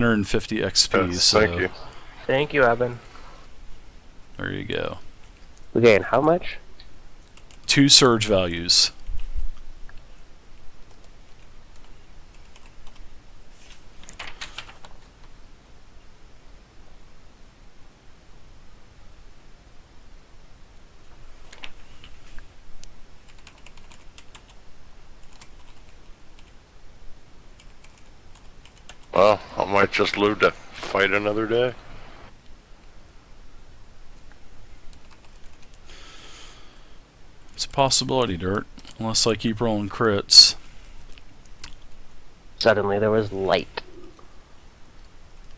150 XP. Yes, So thank you. Thank you, Evan. there you go. We gain how much? 2 surge values. Well, I might just live to fight another day. It's a possibility, Dirt. Unless I keep rolling crits. Suddenly there was light.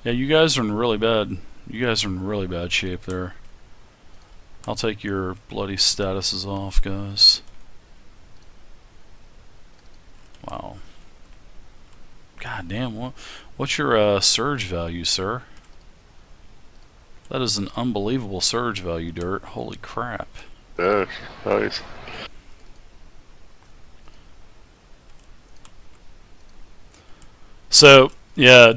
Yeah, you guys are in really bad. You guys are in really bad shape there. I'll take your bloody statuses off, guys. Wow. God damn, what's your surge value, sir? That is an unbelievable surge value, Dirt. Holy crap. Yeah, nice. So, yeah,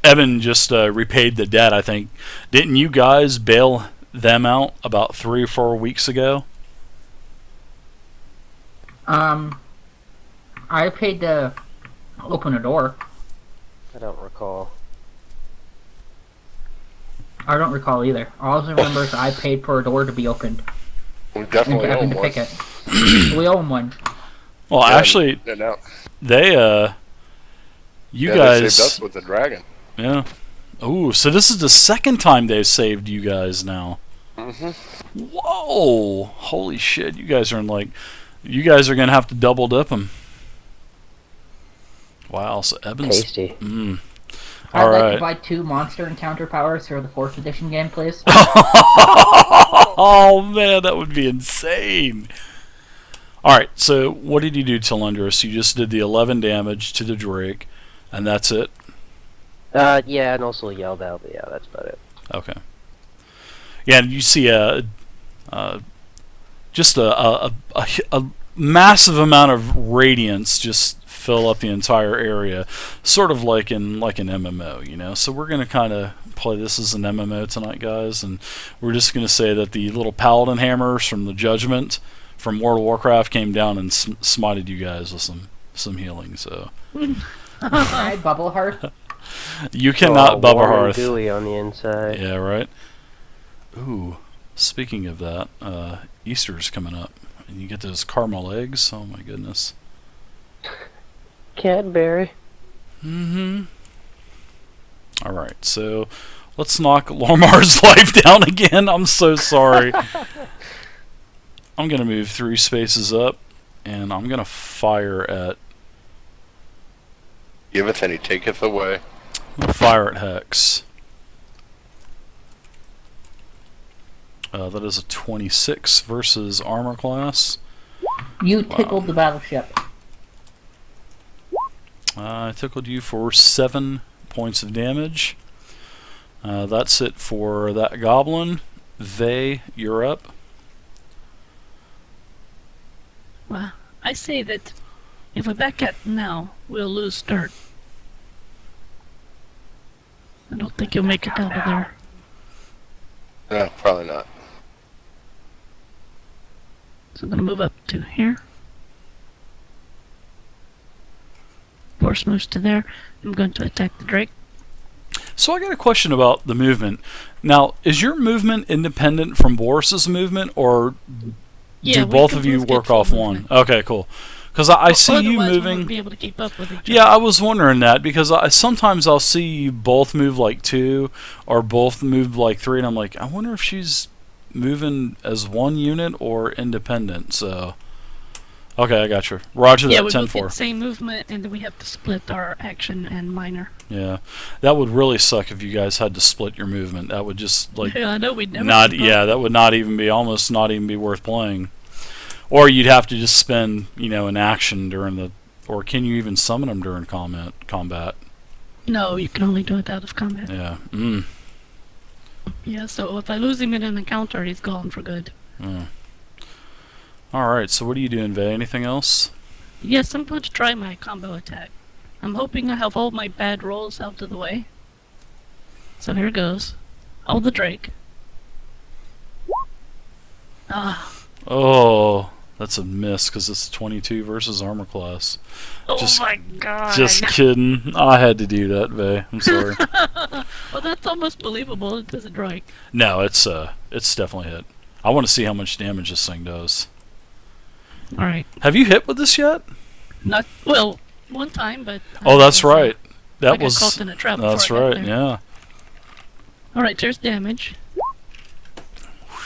Evan just repaid the debt, I think. Didn't you guys bail them out about 3 or 4 weeks ago? I paid to open a door. I don't recall. I don't recall either. All I remember is I paid for a door to be opened. We And definitely Evan own to one. pick it. We owe him one. Well, Yeah, actually, and out. they, you Yeah, guys... they saved us with the dragon. Yeah. Ooh, so this is the second time they've saved you guys now. Mm-hmm. Whoa! Holy shit, you guys are in like... You guys are going to have to double dip them. Wow, so Evan's... Tasty. I'd like Alright. to buy 2 monster encounter powers for the 4th edition game, please. Oh man, that would be insane. Alright, so what did you do, Telendrus? You just did the 11 damage to the Drake, and that's it? Yeah, and also yelled out, but yeah, that's about it. Okay. Yeah, and you see just a massive amount of radiance just fill up the entire area, sort of like in an MMO, you know. So we're gonna kind of play this as an MMO tonight, guys, and we're just gonna say that the little paladin hammers from the Judgment from World of Warcraft came down and smited you guys with some healing. So Alright, Bubble Hearth. you cannot Bubba warm and Hearth. gooey on the inside. Yeah, right. Ooh, speaking of that, Easter's coming up, and you get those caramel eggs. Oh my goodness. Cadbury. Mm-hmm. Alright, so let's knock Lormar's life down again. I'm so sorry. I'm going to move 3 spaces up, and I'm going to fire at... Giveth and he taketh away. I'm going to fire at Hex. That is a 26 versus armor class. You tickled the battleship. I tickled you for 7 points of damage. That's it for that goblin. Vey, you're up. Well, I say that if we back out now, we'll lose Dirt. I don't think you'll make it out of there. No, probably not. So I'm going to move up to here. Force moves to there. I'm going to attack the Drake. So I got a question about the movement. Now, is your movement independent from Boris's movement, or Yeah, do we both can of you both get work full off movement. one? Okay, cool. Because I see you Otherwise, we moving... won't be able to keep up with each other. Yeah, I was wondering that, because sometimes I'll see you both move like 2, or both move like 3, and I'm like, I wonder if she's moving as one unit or independent, so... Okay, I got you. Roger Yeah, that, we both get 10-4. the same movement, and then we have to split our action and minor. Yeah, that would really suck if you guys had to split your movement. That would just, like... Yeah, I know we'd never Not keep up. yeah, that would not even be worth playing. Or you'd have to just spend, an action during the, or can you even summon them during combat? No, you can only do it out of combat. Yeah. Yeah, so if I lose him in an encounter, he's gone for good. All right. So what are you doing, Vey? Anything else? Yes, I'm going to try my combo attack. I'm hoping I have all my bad rolls out of the way. So here goes. Oh, the Drake. Ah. Oh, that's a miss because it's 22 versus armor class. Oh Just- my god. Just kidding. I had to do that, Vay. I'm sorry. Well, that's almost believable. It doesn't Drake. No, it's definitely hit. I want to see how much damage this thing does. Alright. Have you hit with this yet? Not, well, one time, but... Oh, that's right. That I got was. caught in a trap That's before I got right. there. Yeah. Alright, there's damage.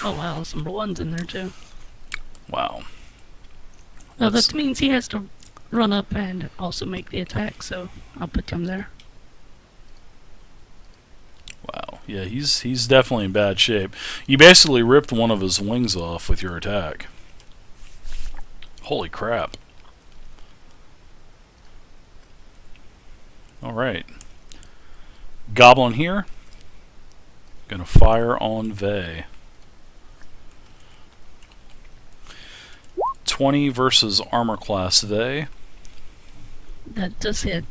Oh wow, some ones in there too. Wow. Now That's- that means he has to run up and also make the attack, so I'll put him there. Wow. Yeah, he's definitely in bad shape. You basically ripped one of his wings off with your attack. Holy crap. Alright. Goblin here. Gonna fire on Vay. 20 versus armor class Vay. That does hit.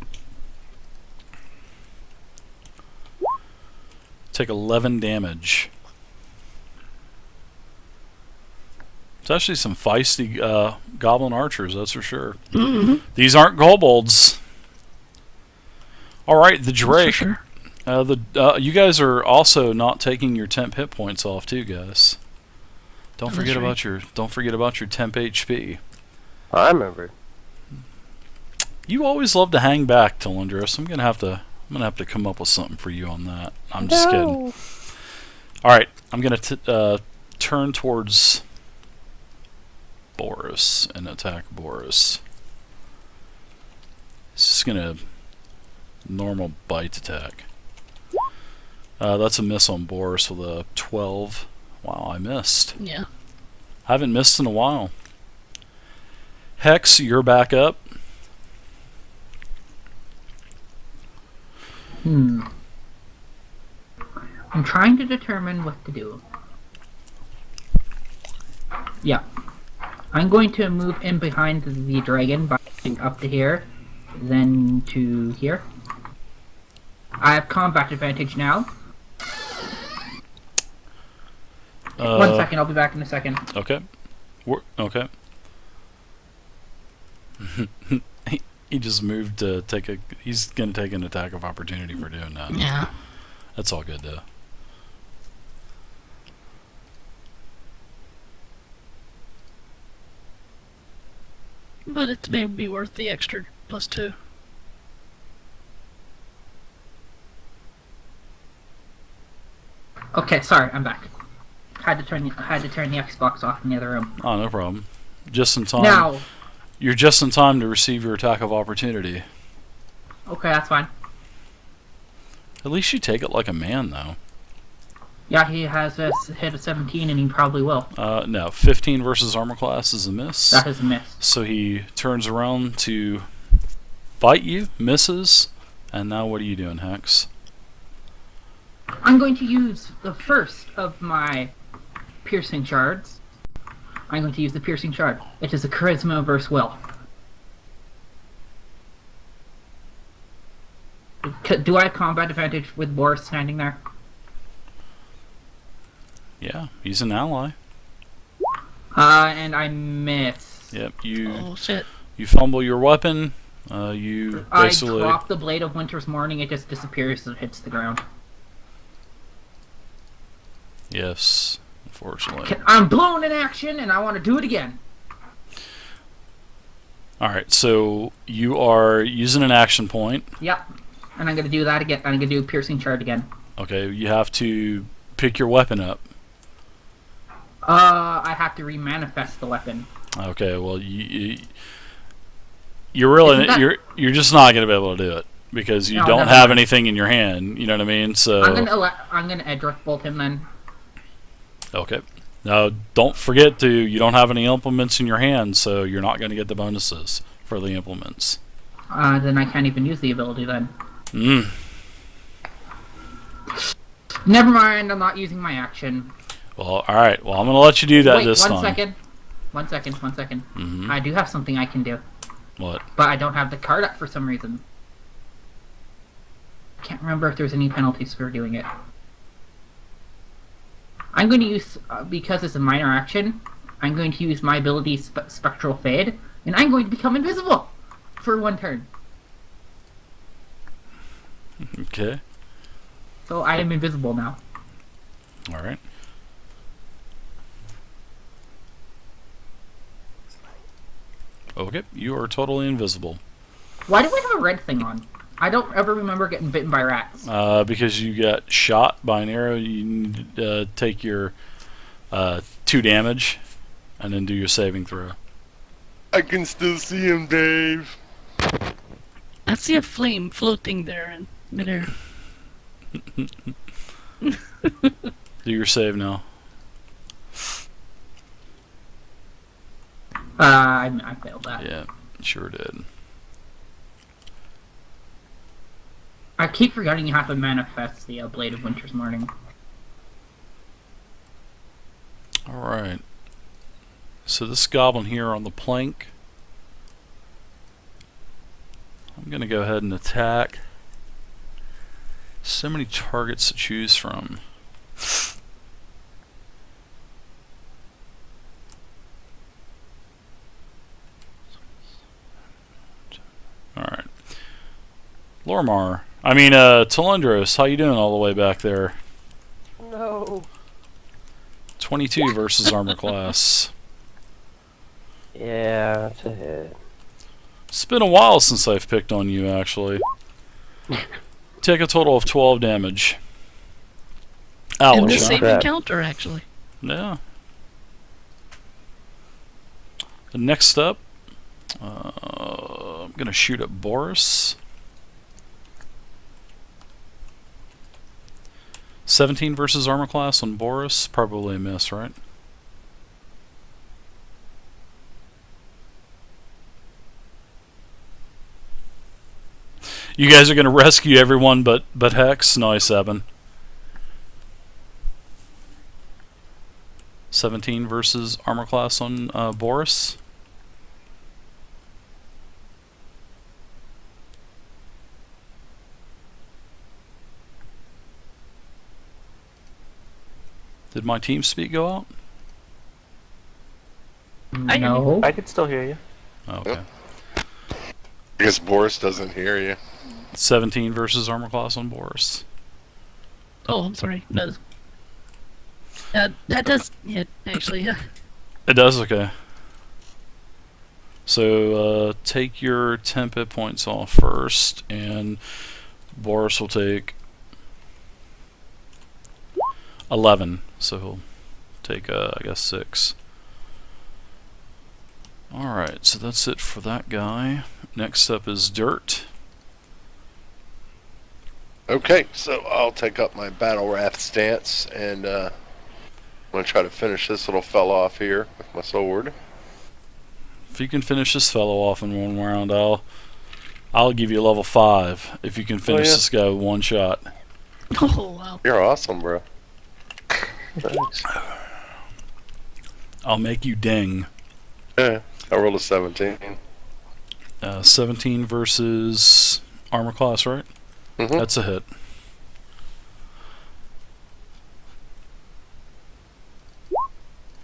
Take 11 damage. It's actually some feisty goblin archers, that's for sure. Mm-hmm. These aren't kobolds. Alright, the Drake. Sure. You guys are also not taking your temp hit points off too, guys. Don't Oh, forget that's about your temp HP. I remember. You always love to hang back, Telendris. I'm gonna have to come up with something for you on that. I'm just kidding. Alright, I'm gonna turn towards Boris and attack Boris. It's just gonna normal bite attack. That's a miss on Boris with a 12. Wow, I missed. Yeah. I haven't missed in a while. Hex, you're back up. I'm trying to determine what to do. Yeah. I'm going to move in behind the dragon by up to here, then to here. I have combat advantage now. 1 second, I'll be back in a second. Okay. Okay. He just moved to take a... He's going to take an attack of opportunity for doing that. Yeah. That's all good, though. But it may be worth the extra +2. Okay, sorry, I'm back. Had to turn the Xbox off in the other room. Oh, no problem. Just in time. Now, You're just in time to receive your attack of opportunity. okay, that's fine. At least you take it like a man, though. Yeah, he has a hit of 17, and he probably will. No, 15 versus armor class is a miss. That is a miss. So he turns around to bite you, misses, and now what are you doing, Hex? I'm going to use the first of my piercing shards. I'm going to use the piercing shard. It is a charisma versus will. Do I have combat advantage with Boris standing there? Yeah, he's an ally. And I miss. Yep, Oh shit. you fumble your weapon. You basically... I drop the Blade of Winter's Morning, it just disappears as it hits the ground. Yes, unfortunately. I'm blown in action, and I want to do it again. Alright, so you are using an action point. Yep. And I'm going to do that again. I'm going to do piercing shard again. Okay, you have to pick your weapon up. I have to remanifest the weapon. Okay, well, you're really... Isn't that- You're just not going to be able to do it. Because you No, don't never have mind. anything in your hand, you know what I mean? So I'm gonna Edric bolt him then. okay. Now, don't forget you don't have any implements in your hand, so you're not going to get the bonuses for the implements. Then I can't even use the ability then. Mm. Never mind, I'm not using my action. Well, alright. Well, I'm going to let you do that Wait, this one time. second. One second. Mhm. I do have something I can do. What? But I don't have the card up for some reason. Can't remember if there's any penalties for doing it. I'm going to use, because it's a minor action, I'm going to use my ability Spectral Fade, and I'm going to become invisible for 1 turn. Okay. So I am invisible now. All right. Okay, you are totally invisible. Why do I have a red thing on? I don't ever remember getting bitten by rats. Because you got shot by an arrow, you need to take your 2 damage, and then do your saving throw. I can still see him, Dave. I see a flame floating there in midair. Do your save now. I failed that. Yeah, sure did. I keep forgetting you have to manifest the Blade of Winter's Morning. Alright. So this goblin here on the plank, I'm going to go ahead and attack. So many targets to choose from. Alright. Lormar. Telendros, how you doing all the way back there? No. 22 versus armor class. Yeah, that's a hit. It's been a while since I've picked on you, actually. Take a total of 12 damage. In the Ouch. same Crap. encounter, actually. Yeah. The next up, I'm going to shoot at Boris. 17 versus armor class on Boris. Probably a miss, right? You guys are going to rescue everyone but Hex. Nice, Evan. 17 versus armor class on Boris. Did my team speak go out? No. I could still hear you. Okay. I guess Boris doesn't hear you. 17 versus armor class on Boris. Oh, I'm sorry. No. That does. Yeah, actually, yeah. It does, okay. So, take your 10 hit points off first, and Boris will take 11. So he'll take, I guess, 6. Alright, so that's it for that guy. Next up is Dirt. Okay, so I'll take up my Battle Wrath stance, and I'm going to try to finish this little fella off here with my sword. If you can finish this fellow off in 1 round, I'll give you a level 5 if you can finish yeah. this guy with 1 shot. Oh, wow. You're awesome, bro. Thanks. I'll make you ding. Yeah, I rolled a 17. 17 versus armor class, right? Mm-hmm. That's a hit.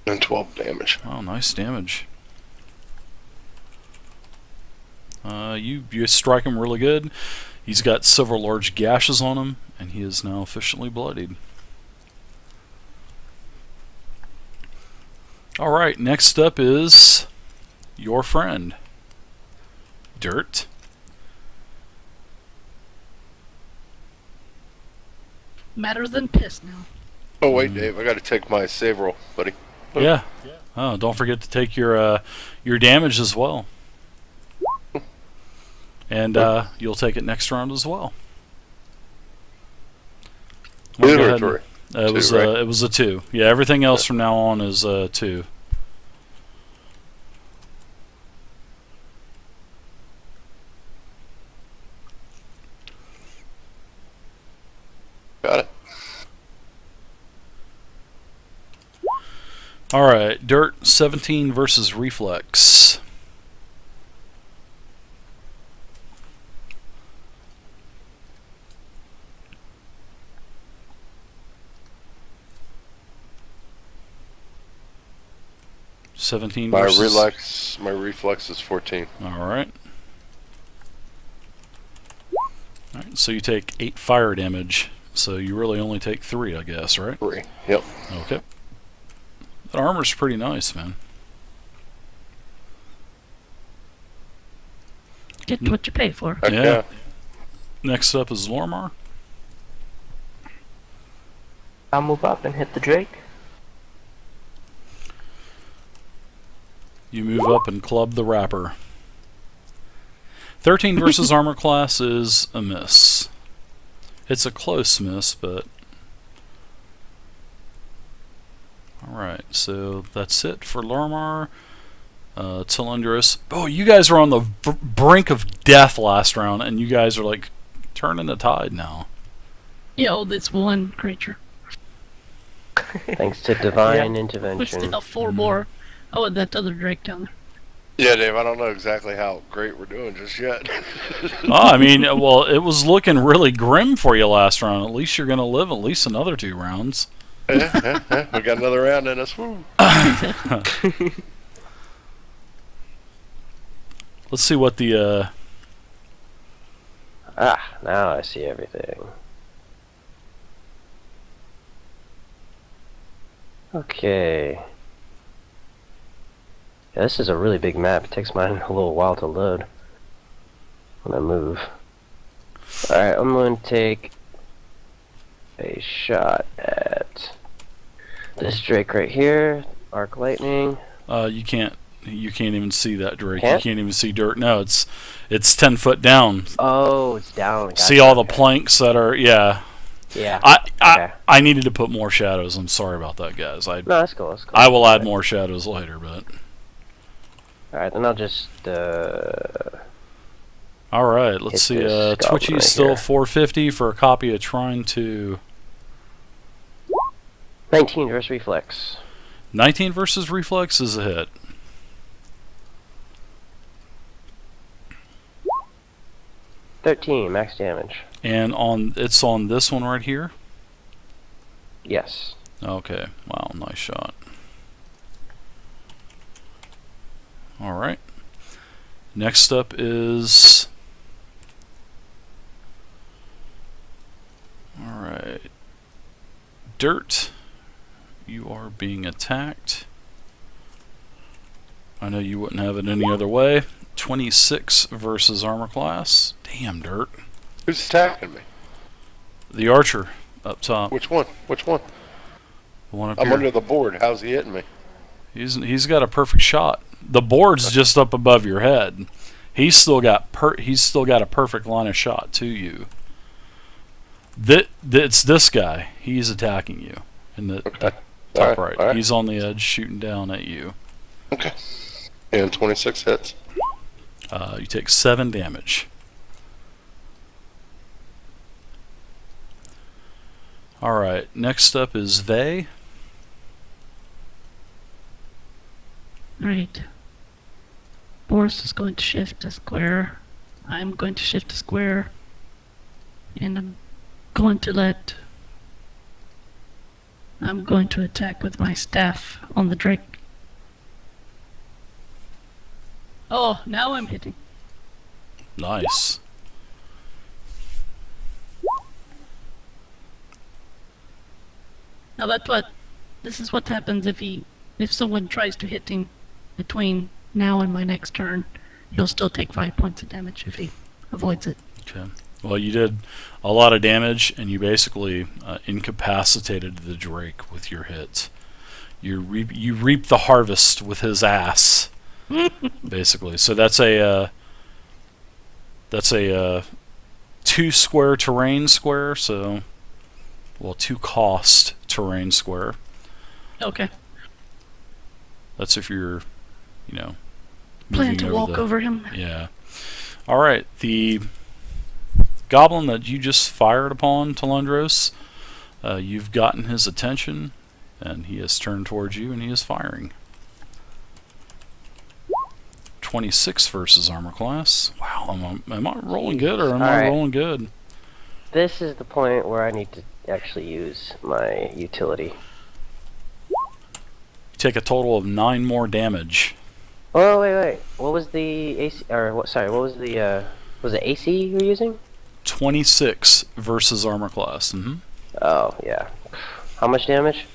And 12 damage. Oh, nice damage. You strike him really good. He's got several large gashes on him, and he is now officially bloodied. Alright, next up is your friend, Dirt. Madder than piss now. Oh, wait, Dave, I got to take my save roll, buddy. Yeah. Oh, don't forget to take your damage as well. And you'll take it next round as well. I'm gonna go ahead and- Two, it was a 2. Yeah, everything else from now on is 2. Got it. Alright, Dirt 17 versus Reflex. 17 My versus... reflex is 14. Alright. Alright, so you take 8 fire damage. So you really only take 3, I guess, right? 3. Yep. Okay. That armor's pretty nice, man. Get what you pay for. Heck Yeah. yeah. Next up is Lormar. I'll move up and hit the Drake. You move up and club the Rapper. 13 versus armor class is a miss. It's a close miss, but... Alright, so that's it for Lormar. Telendros. Oh, you guys were on the brink of death last round, and you guys are like turning the tide now. Yo, this one creature. Thanks to divine We intervention. still have 4 more. Oh, and that other Drake down there. Yeah, Dave, I don't know exactly how great we're doing just yet. Oh, I mean, well, it was looking really grim for you last round. At least you're going to live at least another 2 rounds. Yeah. We got another round in us. Woo. Let's see what the... Ah, now I see everything. Okay. Yeah, this is a really big map. It takes mine a little while to load when I move. Alright, I'm going to take a shot at this Drake right here. Arc lightning. you can't even see that Drake. Can't? You can't even see dirt. No, it's 10 foot down. Oh, it's down. Gotcha. See all the Okay. planks that are... Yeah. Yeah. I I needed to put more shadows. I'm sorry about that, guys. No, that's cool. That's cool. I will add more shadows later, but... Alright, then I'll just, Alright, let's Hit see. this goblin Twitchy's right still here. 450 for a copy of Trying to... 19 versus reflex. 19 versus Reflex is a hit. $13 max damage. And it's on this one right here? Yes. Okay, wow, nice shot. Alright. Next up is... Alright. Dirt. You are being attacked. I know you wouldn't have it any other way. 26 versus armor class. Damn, Dirt. Who's attacking me? The archer up top. Which one? Which one? The one up I'm here. under the board. How's he hitting me? He's got a perfect shot. The board's just up above your head. He's still got a perfect line of shot to you. It's this guy. He's attacking you in the Okay. top Alright, right. alright. He's on the edge shooting down at you. Okay. And 26 hits. You take 7 damage. Alright, next up is Vey. Right. Boris is going to shift a square. I'm going to shift a square. And I'm going to attack with my staff on the Drake. Oh, now I'm hitting. Nice. Now this is what happens if someone tries to hit him between now and my next turn. He'll still take 5 points of damage if he avoids it. Okay. Well, you did a lot of damage, and you basically incapacitated the Drake with your hit. You reap the harvest with his ass, basically. So that's a 2 square terrain square. So, well, 2 cost terrain square. Okay. That's if you're, Plan moving to walk over him. Yeah. All right. The goblin that you just fired upon, Telendros, you've gotten his attention, and he has turned towards you, and he is firing. 26 versus armor class. Wow. Am I rolling good, or am I Alright. rolling good? This is the point where I need to actually use my utility. You take a total of 9 more damage. Oh, wait. What was the AC? Or what? Sorry, what was the? Was it AC you were using? 26 versus armor class. Oh, yeah. How much damage?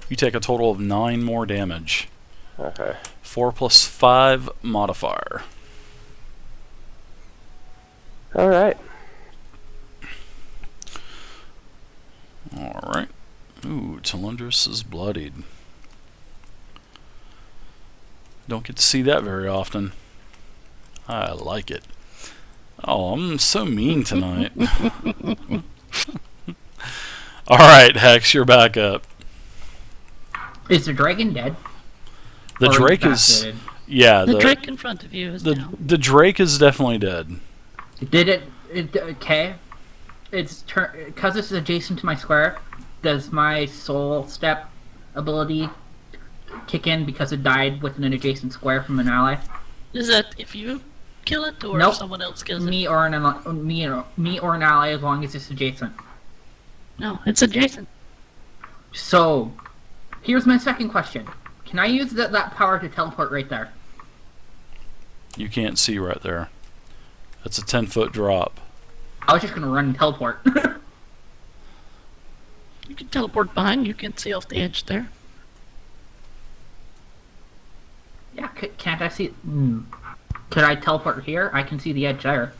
You take a total of 9 more damage. Okay. 4 plus 5 modifier. All right. Alright. Ooh, Telendris is bloodied. Don't get to see that very often. I like it. Oh, I'm so mean tonight. Alright, Hex, you're back up. Is the dragon dead? The Or Drake is... incapacitated? Yeah, The Drake in front of you is down. the Drake is definitely dead. Did it okay. It's because this is adjacent to my square. Does my soul step ability kick in because it died within an adjacent square from an ally? Is that if you kill it or Nope. if someone else kills it? Me or an ally, as long as it's adjacent. No, it's adjacent. So, here's my second question: can I use that power to teleport right there? You can't see right there. That's a 10-foot drop. I was just gonna run and teleport. You can teleport behind. You can see off the edge there. Yeah, can't I see? Could I teleport here? I can see the edge there.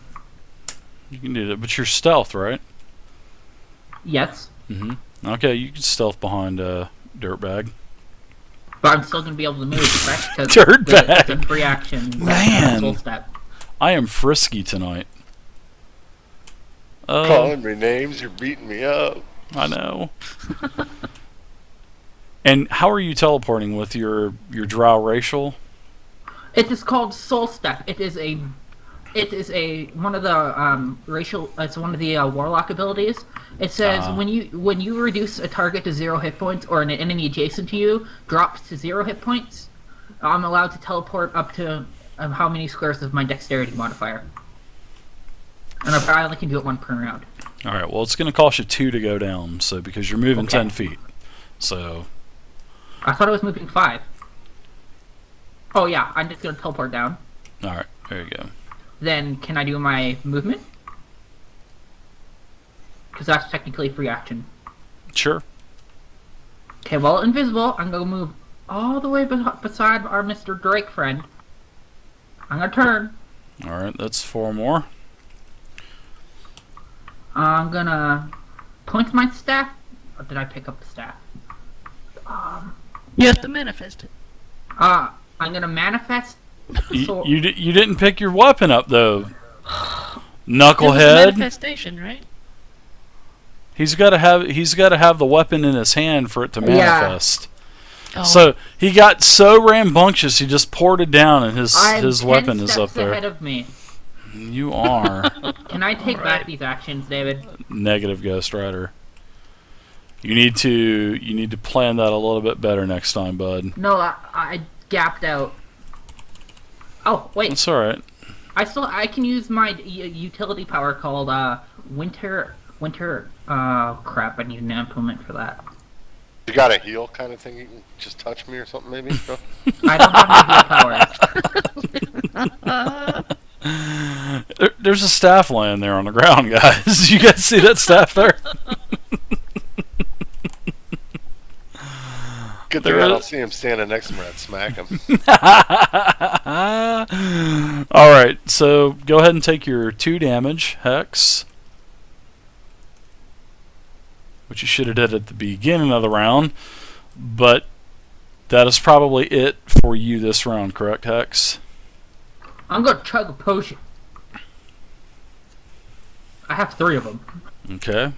You can do that, but you're stealth, right? Yes, Okay, you can stealth behind Dirtbag. but I'm still gonna be able to move, correct? 'Cause Dirtbag! it's a free action. Man. Soul step. I am frisky tonight. Calling me names, you're beating me up. I know. And how are you teleporting with your drow racial? It is called soul step. It is a one of the racial. It's one of the warlock abilities. It says when you reduce a target to 0 hit points or an enemy adjacent to you drops to 0 hit points, I'm allowed to teleport up to how many squares of my dexterity modifier. And I only can do it one per round. Alright, well, it's going to cost you 2 to go down, so because you're moving Okay. 10 feet. So, I thought I was moving 5. Oh yeah, I'm just gonna teleport down. alright, there you go. Then can I do my movement? Because that's technically free action. Sure. Okay, well, invisible, I'm gonna move all the way beside our Mr. Drake friend. I'm gonna turn. Alright, that's 4 more. I'm gonna point to my staff. Or did I pick up the staff? You have to manifest it. I'm gonna manifest. So, You didn't pick your weapon up, though. It was a Knucklehead. manifestation, right? He's got to have the weapon in his hand for it to Yeah. manifest. Oh. So he got so rambunctious, he just poured it down, and his I'm 10 weapon is up steps there. ahead of me. You are Can I take back Alright. these actions, David? negative, Ghost Rider. You need to plan that a little bit better next time, bud. No, I gapped out. Oh wait, That's all right. I can use my utility power called winter. Crap! I need an implement for that. You got a heal kind of thing? You can just touch me or something, maybe? No? I don't have my heal power. There's a staff laying there on the ground, guys. You guys see that staff there? Good thing I don't see him standing next to me. I'd smack him. All right, so go ahead and take your 2 damage, Hex, which you should have did at the beginning of the round, but that is probably it for you this round, correct, Hex? I'm gonna chug a potion. I have 3 of them. Okay.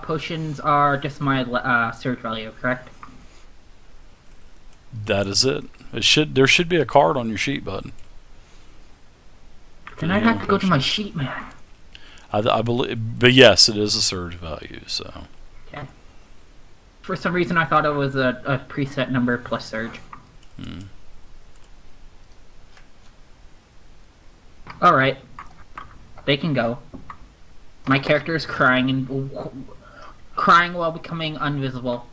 Potions are just my surge value, correct? That is it. There should be a card on your sheet, bud. Then I'd have to go to my sheet, man. I believe, but yes, it is a surge value. So Okay. For some reason, I thought it was a preset number plus surge. All right, they can go. My character is crying while becoming invisible.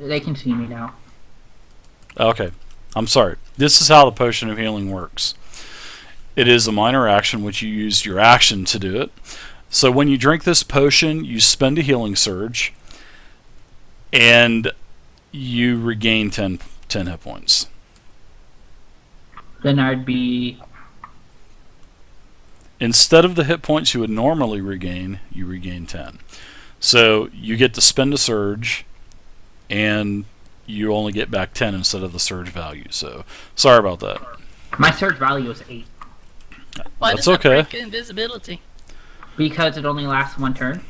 They can see me now. Okay. I'm sorry. This is how the Potion of Healing works. It is a minor action, which you use your action to do it. So when you drink this potion, you spend a healing surge, and you regain 10 hit points. Then I'd be... Instead of the hit points you would normally regain, you regain 10. So you get to spend a surge, and you only get back 10 instead of the surge value. So sorry about that. My surge value is 8. Why That's does that okay. break invisibility? Because it only lasts one turn.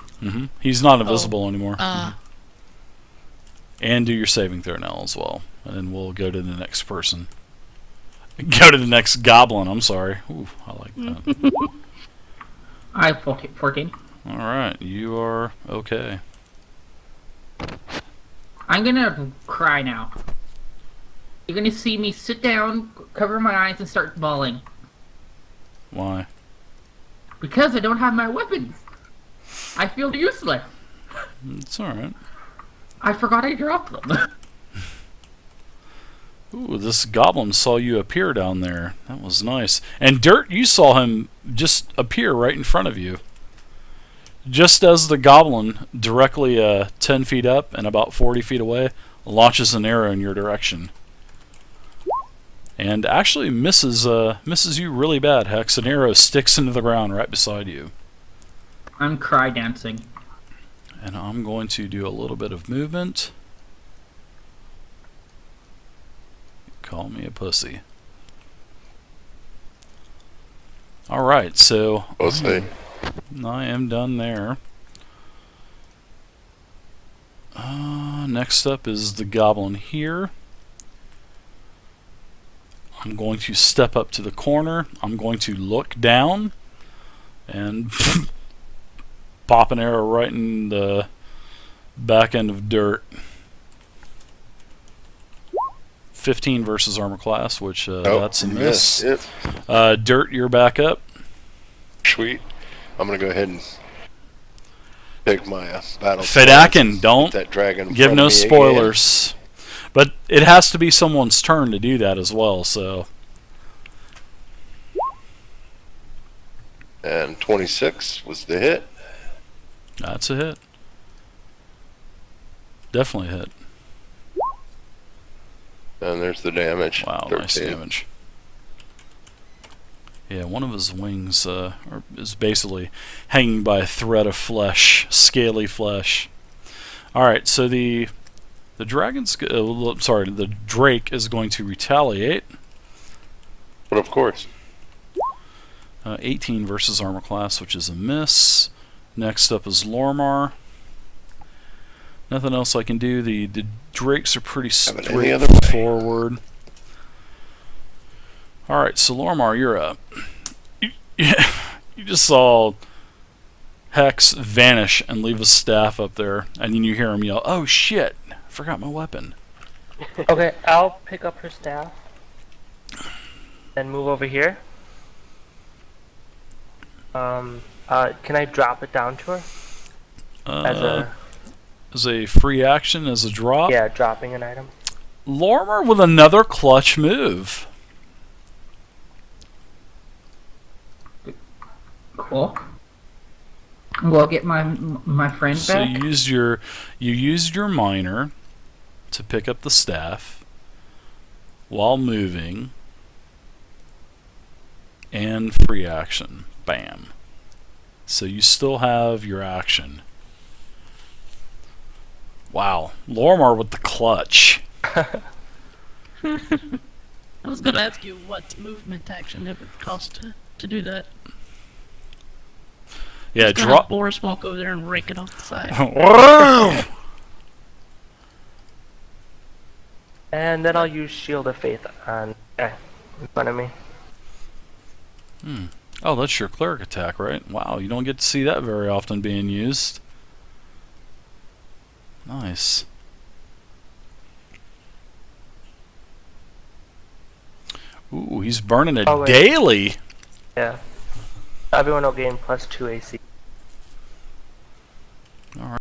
He's not invisible anymore. Ah. And do your saving throw now as well. And then we'll go to the next person. Go to the next goblin, I'm sorry. Ooh, I like that. I have 14. Alright, you are okay. I'm gonna cry now. You're gonna see me sit down, cover my eyes, and start bawling. Why? Because I don't have my weapons. I feel useless. It's alright. I forgot I dropped them. Ooh, this goblin saw you appear down there. That was nice. And Dirt, you saw him just appear right in front of you. Just as the goblin, directly 10 feet up and about 40 feet away, launches an arrow in your direction. And actually misses you really bad, Hex. An arrow sticks into the ground right beside you. I'm cry dancing. And I'm going to do a little bit of movement. Call me a pussy. Alright, so Pussy. I am done there. Next up is the goblin here. I'm going to step up to the corner. I'm going to look down and pop an arrow right in the back end of Dirt. 15 versus armor class, which that's a miss. Yep. Dirt, you're back up. Sweet. I'm gonna go ahead and take my battle. Fedakin, don't that dragon. in give front no of me spoilers. But it has to be someone's turn to do that as well, so. again. And 26 was the hit. That's a hit. Definitely a hit. And there's the damage. Wow, 13. nice damage. Yeah, one of his wings is basically hanging by a thread of flesh, scaly flesh. Alright, so the Drake is going to retaliate. But of course. 18 versus armor class, which is a miss. Next up is Lormar. Nothing else I can do. The Drakes are pretty any other way? straightforward. Alright, so Lormar, you're up. You just saw Hex vanish and leave a staff up there, and then you hear him yell, "Oh shit! I forgot my weapon." Okay, I'll pick up her staff and move over here. Can I drop it down to her? As a free action, as a drop? Yeah, dropping an item. Lormar with another clutch move. Cool. We'll get my friend So back. you used your minor to pick up the staff while moving, and free action. Bam. So you still have your action. Wow, Lormar with the clutch. I was going to ask you what movement action it would cost to do that. Yeah, Just gonna drop. have Boris walk over there and rake it off the side. And then I'll use Shield of Faith on in front of me. Oh, that's your cleric attack, right? Wow, you don't get to see that very often being used. Nice. Ooh, he's burning it Oh, wait. daily. Yeah. Everyone will gain +2 AC. All right.